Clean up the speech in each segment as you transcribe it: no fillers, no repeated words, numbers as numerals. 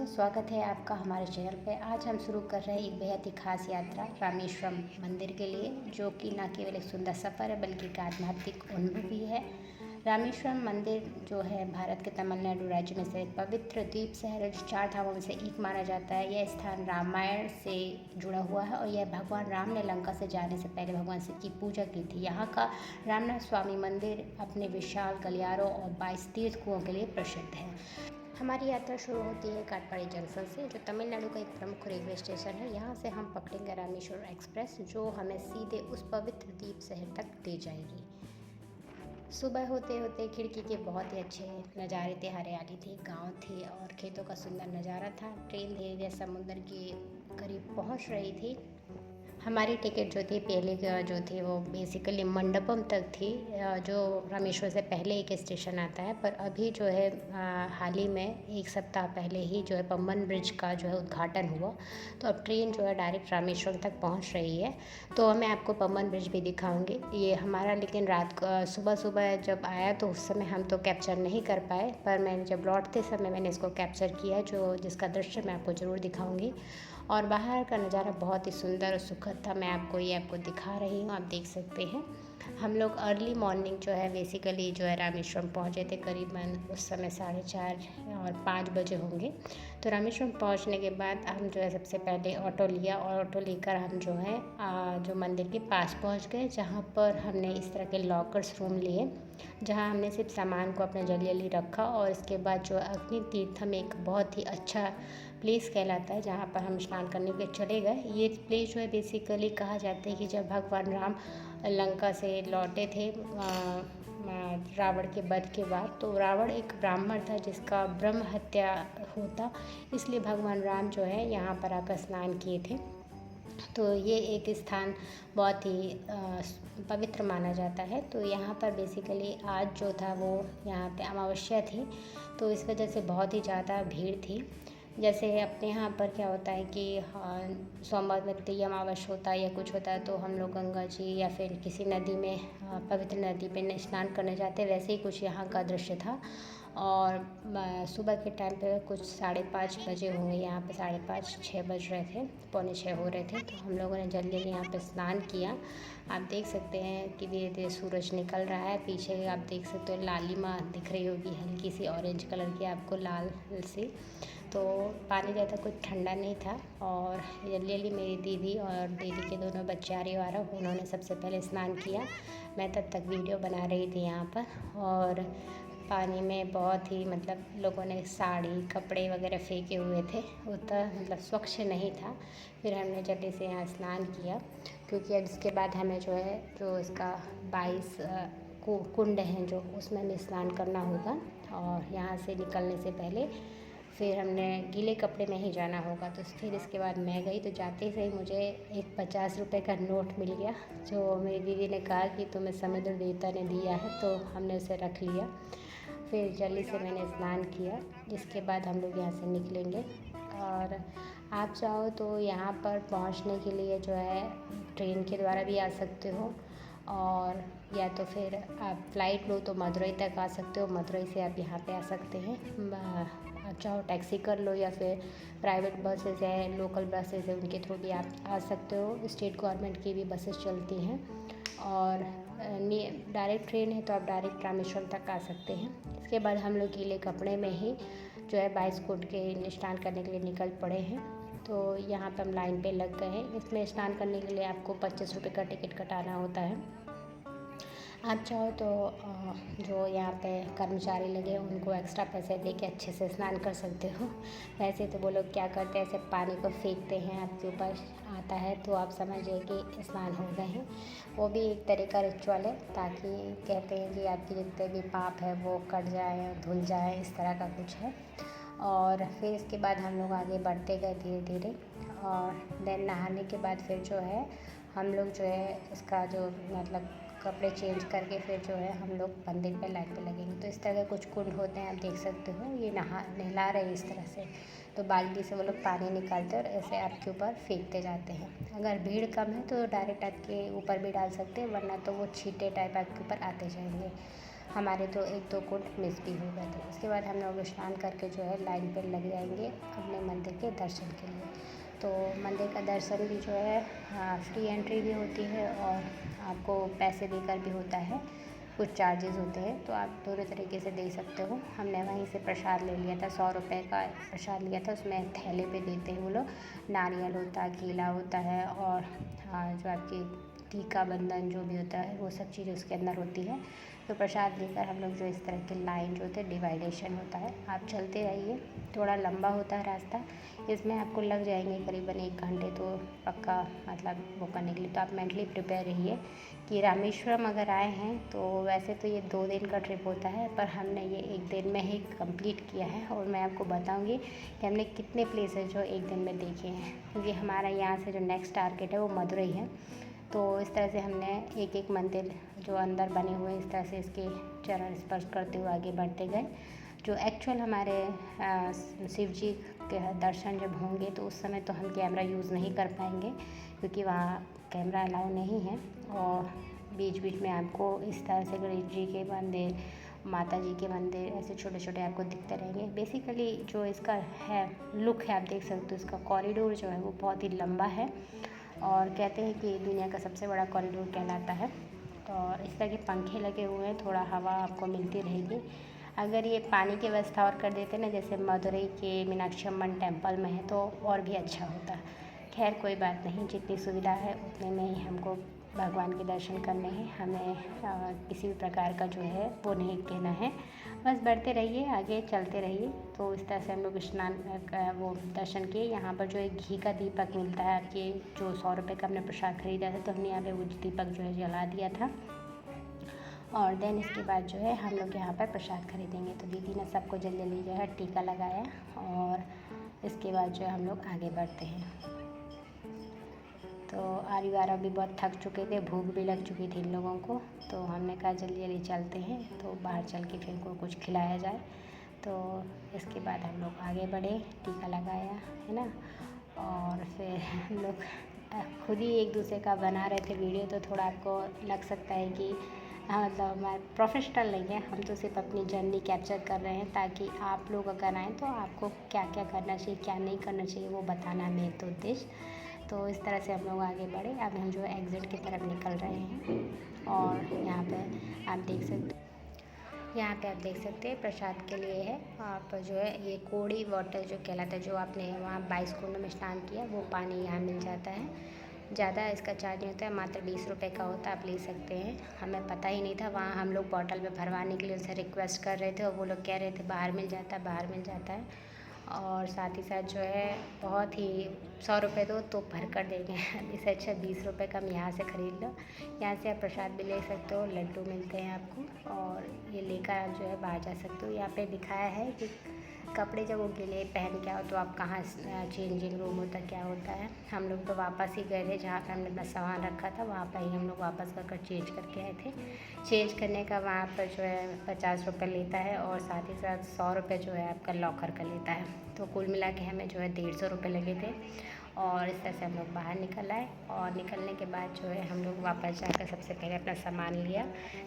दोस्तों, स्वागत है आपका हमारे चैनल पे। आज हम शुरू कर रहे हैं एक बेहद ही खास यात्रा रामेश्वरम मंदिर के लिए, जो कि न केवल एक सुंदर सफ़र है बल्कि एक आध्यात्मिक अनुभव भी है। रामेश्वरम मंदिर जो है भारत के तमिलनाडु राज्य में से एक पवित्र द्वीप शहर है, जो 4 धामों में से एक माना जाता है। यह स्थान रामायण से जुड़ा हुआ है और यह भगवान राम ने लंका से जाने से पहले भगवान शिव की पूजा की थी। यहाँ का रामनाथ स्वामी मंदिर अपने विशाल गलियारों और 22 तीर्थ कुओं के लिए प्रसिद्ध है। हमारी यात्रा शुरू होती है काटपाड़ी जंक्शन से, जो तमिलनाडु का एक प्रमुख रेलवे स्टेशन है। यहाँ से हम पकड़ेंगे रामेश्वर एक्सप्रेस, जो हमें सीधे उस पवित्र द्वीप शहर तक ले जाएगी। सुबह होते होते खिड़की के बहुत ही अच्छे नज़ारे थे, हरियाली थी, गांव थी और खेतों का सुंदर नज़ारा था। ट्रेन धीरे धीरे समुद्र के करीब पहुंच रही थी। हमारी टिकट जो थी पहले जो थी वो बेसिकली मंडपम तक थी, जो रामेश्वर से पहले एक स्टेशन आता है। पर अभी जो है हाल ही में 1 सप्ताह पहले ही जो है पम्बन ब्रिज का जो है उद्घाटन हुआ, तो अब ट्रेन जो है डायरेक्ट रामेश्वर तक पहुंच रही है। तो मैं आपको पम्बन ब्रिज भी दिखाऊंगी। ये हमारा लेकिन रात को सुबह सुबह जब आया तो उस समय हम तो कैप्चर नहीं कर पाए, पर मैंने जब लौटते समय मैंने इसको कैप्चर किया, जो जिसका दृश्य मैं आपको ज़रूर दिखाऊंगी। और बाहर का नज़ारा बहुत ही सुंदर और सुखद था। मैं आपको दिखा रही हूँ, आप देख सकते हैं। हम लोग अर्ली मॉर्निंग जो है बेसिकली जो है रामेश्वरम पहुँचे थे, करीबन उस समय 4:30 और 5 बजे होंगे। तो रामेश्वरम पहुँचने के बाद हम जो है सबसे पहले ऑटो लिया और ऑटो लेकर हम जो है जो मंदिर के पास पहुँच गए, जहाँ पर हमने इस तरह के लॉकर्स रूम लिए, जहाँ हमने सिर्फ सामान को अपने जल्दी रखा। और इसके बाद जो अग्नि तीर्थम एक बहुत ही अच्छा प्लेस कहलाता है, जहाँ पर हम स्नान करने के लिए चले गए। ये प्लेस जो है बेसिकली कहा जाता है कि जब भगवान राम लंका से लौटे थे रावण के वध के बाद, तो रावण एक ब्राह्मण था जिसका ब्रह्म हत्या होता, इसलिए भगवान राम जो है यहाँ पर आकर स्नान किए थे। तो ये एक स्थान बहुत ही पवित्र माना जाता है। तो यहाँ पर बेसिकली आज जो था वो यहाँ पे अमावस्या थी, तो इस वजह से बहुत ही ज़्यादा भीड़ थी। जैसे अपने यहाँ पर क्या होता है कि सोमवार में तय अमावस्या होता है या कुछ होता है, तो हम लोग गंगा जी या फिर किसी नदी में पवित्र नदी पे स्नान करने जाते हैं, वैसे ही कुछ यहाँ का दृश्य था। और सुबह के टाइम पे कुछ 5:30 बजे होंगे, यहाँ पे 5:30-6 बज रहे थे, 5:45 हो रहे थे। तो हम लोगों ने जल्दी यहाँ पे स्नान किया। आप देख सकते हैं कि धीरे धीरे सूरज निकल रहा है। पीछे आप देख सकते हो लालिमा दिख रही होगी, हल्की सी ऑरेंज कलर की आपको, लाल सी। तो पानी ज़्यादा कुछ ठंडा नहीं था। और जल्दी मेरी दीदी और दीदी के दोनों बच्चे आरिवारा, उन्होंने सबसे पहले स्नान किया। मैं तब तक वीडियो बना रही थी यहाँ पर। और पानी में बहुत ही मतलब लोगों ने साड़ी कपड़े वगैरह फेंके हुए थे, उतना मतलब स्वच्छ नहीं था। फिर हमने जल्दी से यहाँ स्नान किया, क्योंकि अब इसके बाद हमें जो है जो इसका 22 कुंड हैं जो, उसमें हमें स्नान करना होगा। और यहाँ से निकलने से पहले फिर हमने गीले कपड़े में ही जाना होगा। तो फिर इसके बाद मैं गई, तो जाते ही मुझे एक 50 रुपये का नोट मिल गया, जो मेरी दीदी ने कहा कि तुम्हें समुद्र देवता ने दिया है, तो हमने उसे रख लिया। फिर जल्दी से मैंने स्नान किया, जिसके बाद हम लोग यहाँ से निकलेंगे। और आप चाहो तो यहाँ पर पहुँचने के लिए जो है ट्रेन के द्वारा भी आ सकते हो, और या तो फिर आप फ़्लाइट लो तो मदुरई तक आ सकते हो। मदुरई से आप यहाँ पे आ सकते हैं। आप चाहो टैक्सी कर लो या फिर प्राइवेट बसेस है, लोकल बसेस है, उनके थ्रू भी आप आ सकते हो। स्टेट गवर्नमेंट की भी बसेस चलती हैं। और डायरेक्ट ट्रेन है तो आप डायरेक्ट रामेश्वरम तक आ सकते हैं। इसके बाद हम लोग गीले कपड़े में ही जो है 22 कुंड के स्नान करने के लिए निकल पड़े हैं। तो यहाँ पर हम लाइन पे लग गए हैं। इसमें स्नान करने के लिए आपको 25 रुपये का टिकट कटाना होता है। आप चाहो तो जो यहाँ पे कर्मचारी लगे उनको एक्स्ट्रा पैसे दे के अच्छे से स्नान कर सकते हो। वैसे तो वो लोग क्या करते हैं, ऐसे पानी को फेंकते हैं आपके ऊपर आता है, तो आप समझिए कि स्नान हो गए हैं। वो भी एक तरह का रिचुअल है, ताकि कहते हैं कि आपके जितने भी पाप है वो कट जाए, धुल जाए, इस तरह का कुछ है। और फिर इसके बाद हम लोग आगे बढ़ते गए धीरे धीरे। और देन नहाने के बाद फिर जो है हम लोग जो है इसका जो मतलब कपड़े चेंज करके फिर जो है हम लोग मंदिर पे लाइन पे लगेंगे। तो इस तरह के कुछ कुंड होते हैं, आप देख सकते हो। ये नहला रहे हैं इस तरह से, तो बाल्टी से वो लोग पानी निकालते हैं और ऐसे आपके ऊपर फेंकते जाते हैं। अगर भीड़ कम है तो डायरेक्ट आपके ऊपर भी डाल सकते हैं, वरना तो वो छींटे टाइप आपके ऊपर आते जाएंगे। हमारे तो 1-2 कुंड मिस भी हो गए थे। उसके बाद हम लोग स्नान करके जो है लाइन पर लग जाएंगे अपने मंदिर के दर्शन के लिए। तो मंदिर का दर्शन भी जो है फ्री एंट्री भी होती है और आपको पैसे देकर भी होता है, कुछ चार्जेस होते हैं, तो आप दोनों तरीके से दे सकते हो। हमने वहीं से प्रसाद ले लिया था, 100 रुपये का प्रसाद लिया था। उसमें थैले पे देते हैं वो लोग, नारियल होता है, केला होता है और जो आपकी टीका बंधन जो भी होता है वो सब चीज़ें उसके अंदर होती है। तो प्रसाद लेकर हम लोग जो इस तरह की लाइन जो होते हैं डिवाइडेशन होता है, आप चलते रहिए। थोड़ा लंबा होता है रास्ता, इसमें आपको लग जाएंगे करीबन 1 घंटे तो पक्का, मतलब वो करने के लिए। तो आप मेंटली प्रिपेयर रहिए कि रामेश्वरम अगर आए हैं तो वैसे तो ये 2 दिन का ट्रिप होता है, पर हमने ये 1 दिन में ही कंप्लीट किया है। और मैं आपको बताऊंगी कि हमने कितने प्लेसेस जो 1 दिन में देखे हैं, क्योंकि हमारा यहाँ से जो नेक्स्ट टारगेट है वो मदुरई है। तो इस तरह से हमने एक मंदिर जो अंदर बने हुए इस तरह से इसके चरण स्पर्श करते हुए आगे बढ़ते गए। जो एक्चुअल हमारे शिव जी के दर्शन जब होंगे तो उस समय तो हम कैमरा यूज़ नहीं कर पाएंगे, क्योंकि वहाँ कैमरा अलाउ नहीं है। और बीच बीच में आपको इस तरह से गणेश जी के मंदिर, माता जी के मंदिर ऐसे छोटे छोटे आपको दिखते रहेंगे। बेसिकली जो इसका है लुक है, आप देख सकते हो, इसका कॉरिडोर जो है वो बहुत ही लंबा है और कहते हैं कि दुनिया का सबसे बड़ा कॉरिडोर कहलाता है। और इस तरह के पंखे लगे हुए हैं, थोड़ा हवा आपको मिलती रहेगी। अगर ये पानी की व्यवस्था और कर देते ना, जैसे मदुरई के मीनाक्षी अम्मन टेम्पल में है, तो और भी अच्छा होता। खैर कोई बात नहीं, जितनी सुविधा है उतने में ही हमको भगवान के दर्शन करने हैं। हमें किसी भी प्रकार का जो है वो नहीं कहना है, बस बढ़ते रहिए, आगे चलते रहिए। तो इस तरह से हम लोग स्नान वो दर्शन किए। यहाँ पर जो एक घी का दीपक मिलता है, आपके जो 100 रुपये का हमने प्रसाद खरीदा था, तो हमने यहाँ पे वो दीपक जो है जला दिया था। और देन इसके बाद जो है हम लोग यहाँ पर प्रसाद खरीदेंगे। तो दीदी ने सबको जल्दी जल्दी जो है टीका लगाया और इसके बाद जो है हम लोग आगे बढ़ते हैं। तो आरी वारा भी बहुत थक चुके थे, भूख भी लग चुकी थी इन लोगों को, तो हमने कहा जल्दी जल्दी चलते हैं, तो बाहर चल के फिर को कुछ खिलाया जाए। तो इसके बाद हम लोग आगे बढ़े, टीका लगाया है ना। और फिर हम लोग खुद ही एक दूसरे का बना रहे थे वीडियो, तो थोड़ा आपको लग सकता है कि मतलब हमारे प्रोफेशनल नहीं है, हम तो सिर्फ अपनी जर्नी कैप्चर कर रहे हैं, ताकि आप लोग अगर आएँ तो आपको क्या क्या करना चाहिए, क्या नहीं करना चाहिए, वो बताना है मेन तो उद्देश्य। तो इस तरह से हम लोग आगे बढ़े। अब हम जो एग्ज़िट की तरफ निकल रहे हैं और यहाँ पे आप देख सकते हैं प्रसाद के लिए है। आप जो है ये कोड़ी वाटर जो कहलाता है, जो आपने वहाँ 22 कुंड में स्नान किया, वो पानी यहाँ मिल जाता है। ज़्यादा इसका चार्ज नहीं होता है, मात्र 20 रुपये का होता है, आप ले सकते हैं। हमें पता ही नहीं था, वहाँ हम लोग बॉटल में भरवाने के लिए उनसे रिक्वेस्ट कर रहे थे और वो लोग कह रहे थे बाहर मिल जाता है, बाहर मिल जाता है। और साथ ही साथ जो है बहुत ही 100 रुपये दो तो भर कर देंगे इससे अच्छा 20 रुपये का हम यहाँ से ख़रीद लो। यहाँ से आप प्रसाद भी ले सकते हो, लड्डू मिलते हैं आपको, और ये लेकर आप जो है बाहर जा सकते हो। यहाँ पे दिखाया है कि कपड़े जब वो गीले पहन के आओ तो आप कहाँ चेंजिंग रूम होता क्या होता है। हम लोग तो वापस ही गए थे, जहाँ पे हमने अपना सामान रखा था वहाँ पर ही हम लोग वापस कर चेंज करके आए थे। चेंज करने का वहाँ पर जो है 50 रुपये लेता है और साथ ही साथ 100 रुपये जो है आपका लॉकर का लेता है। तो कुल मिला के हमें जो है 150 रुपये लगे थे। और इस तरह से हम लोग बाहर निकल आए और निकलने के बाद जो है हम लोग वापस जाकर सबसे पहले अपना सामान लिया।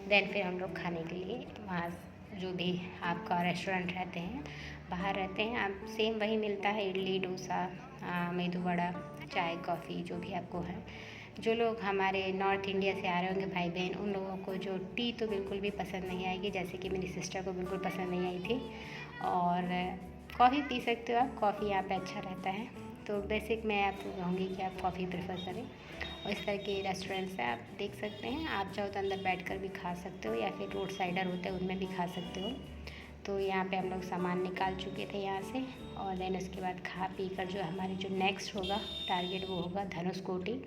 देन फिर हम लोग खाने के लिए वहाँ जो भी आपका रेस्टोरेंट रहते हैं, बाहर रहते हैं, आप सेम वही मिलता है, इडली डोसा, मेदू वड़ा, चाय कॉफ़ी जो भी आपको है। जो लोग हमारे नॉर्थ इंडिया से आ रहे होंगे भाई बहन, उन लोगों को जो टी तो बिल्कुल भी पसंद नहीं आएगी, जैसे कि मेरी सिस्टर को बिल्कुल पसंद नहीं आई थी। और कॉफ़ी पी सकते हो आप, कॉफ़ी यहाँ पे अच्छा रहता है। तो बेसिक मैं आपको कहूँगी कि आप कॉफ़ी प्रेफर करें। और इस तरह के रेस्टोरेंट से आप देख सकते हैं, आप चाहो तो अंदर बैठकर भी खा सकते हो या फिर रोड साइडर होते हैं उनमें भी खा सकते हो। तो यहाँ पे हम लोग सामान निकाल चुके थे यहाँ से, और देन उसके बाद खा पी कर जो हमारे जो नेक्स्ट होगा टारगेट वो होगा धनुषकोटी,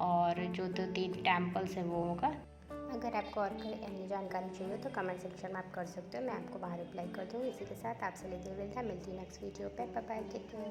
और जो 2-3 टेम्पल्स है वो होगा। अगर आपको और कोई अन्य जानकारी चाहिए तो कमेंट सेक्शन में आप कर सकते हो, मैं आपको बाहर रिप्लाई कर दूँगी। इसी के साथ आपसे लेते हुए मिलती है नेक्स्ट वीडियो पे। Bye bye, take care.